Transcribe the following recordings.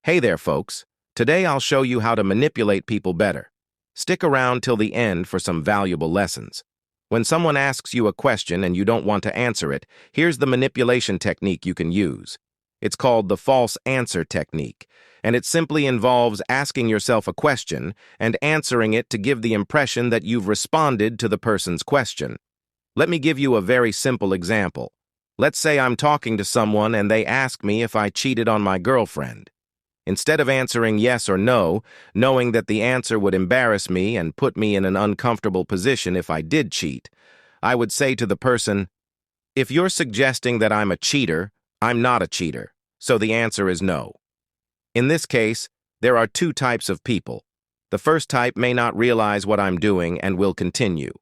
Hey there, folks. Today I'll show you how to manipulate people better. Stick around till the end for some valuable lessons. When someone asks you a question and you don't want to answer it, here's the manipulation technique you can use. It's called the false answer technique, and it simply involves asking yourself a question and answering it to give the impression that you've responded to the person's question. Let me give you a very simple example. Let's say I'm talking to someone and they ask me if I cheated on my girlfriend. Instead of answering yes or no, knowing that the answer would embarrass me and put me in an uncomfortable position if I did cheat, I would say to the person, "If you're suggesting that I'm a cheater, I'm not a cheater, so the answer is no." In this case, there are two types of people. The first type may not realize what I'm doing and will continue.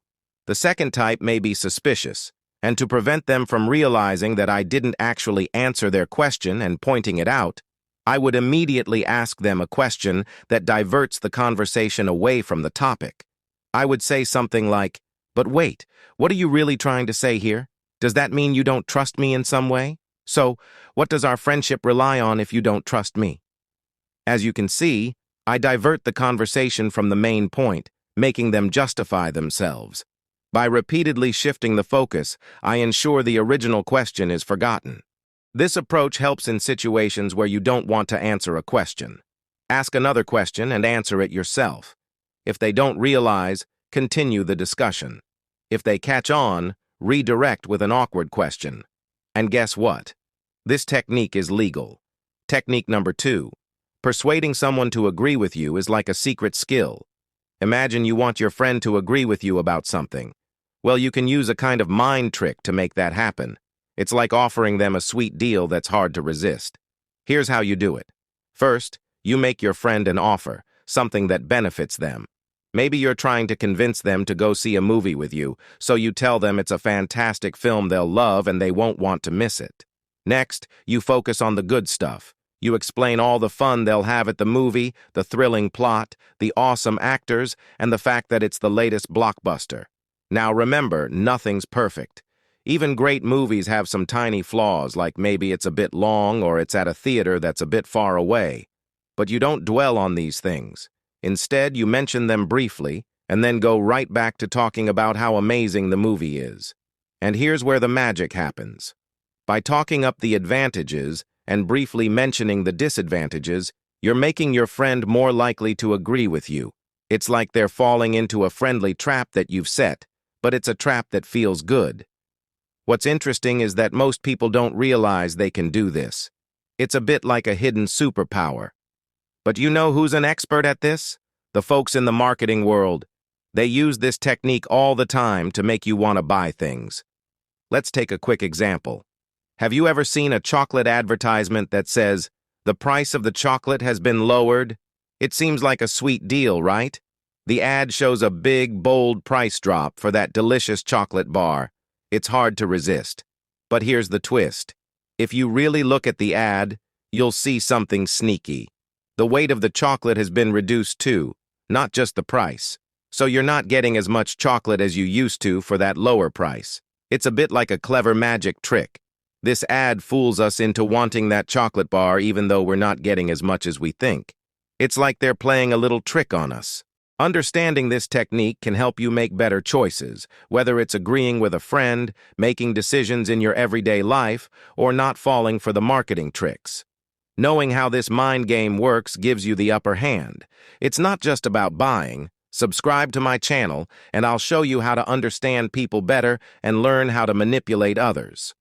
The second type may be suspicious, and to prevent them from realizing that I didn't actually answer their question and pointing it out, I would immediately ask them a question that diverts the conversation away from the topic. I would say something like, "But wait, what are you really trying to say here? Does that mean you don't trust me in some way? So, what does our friendship rely on if you don't trust me?" As you can see, I divert the conversation from the main point, making them justify themselves. By repeatedly shifting the focus, I ensure the original question is forgotten. This approach helps in situations where you don't want to answer a question. Ask another question and answer it yourself. If they don't realize, continue the discussion. If they catch on, redirect with an awkward question. And guess what? This technique is legal. Technique number 2. Persuading someone to agree with you is like a secret skill. Imagine you want your friend to agree with you about something. Well, you can use a kind of mind trick to make that happen. It's like offering them a sweet deal that's hard to resist. Here's how you do it. First, you make your friend an offer, something that benefits them. Maybe you're trying to convince them to go see a movie with you, so you tell them it's a fantastic film they'll love and they won't want to miss it. Next, you focus on the good stuff. You explain all the fun they'll have at the movie, the thrilling plot, the awesome actors, and the fact that it's the latest blockbuster. Now remember, nothing's perfect. Even great movies have some tiny flaws, like maybe it's a bit long or it's at a theater that's a bit far away. But you don't dwell on these things. Instead, you mention them briefly and then go right back to talking about how amazing the movie is. And here's where the magic happens. By talking up the advantages and briefly mentioning the disadvantages, you're making your friend more likely to agree with you. It's like they're falling into a friendly trap that you've set, but it's a trap that feels good. What's interesting is that most people don't realize they can do this. It's a bit like a hidden superpower. But you know who's an expert at this? The folks in the marketing world. They use this technique all the time to make you want to buy things. Let's take a quick example. Have you ever seen a chocolate advertisement that says, "The price of the chocolate has been lowered"? It seems like a sweet deal, right? The ad shows a big, bold price drop for that delicious chocolate bar. It's hard to resist. But here's the twist. If you really look at the ad, you'll see something sneaky. The weight of the chocolate has been reduced too, not just the price. So you're not getting as much chocolate as you used to for that lower price. It's a bit like a clever magic trick. This ad fools us into wanting that chocolate bar even though we're not getting as much as we think. It's like they're playing a little trick on us. Understanding this technique can help you make better choices, whether it's agreeing with a friend, making decisions in your everyday life, or not falling for the marketing tricks. Knowing how this mind game works gives you the upper hand. It's not just about buying. Subscribe to my channel, and I'll show you how to understand people better and learn how to manipulate others.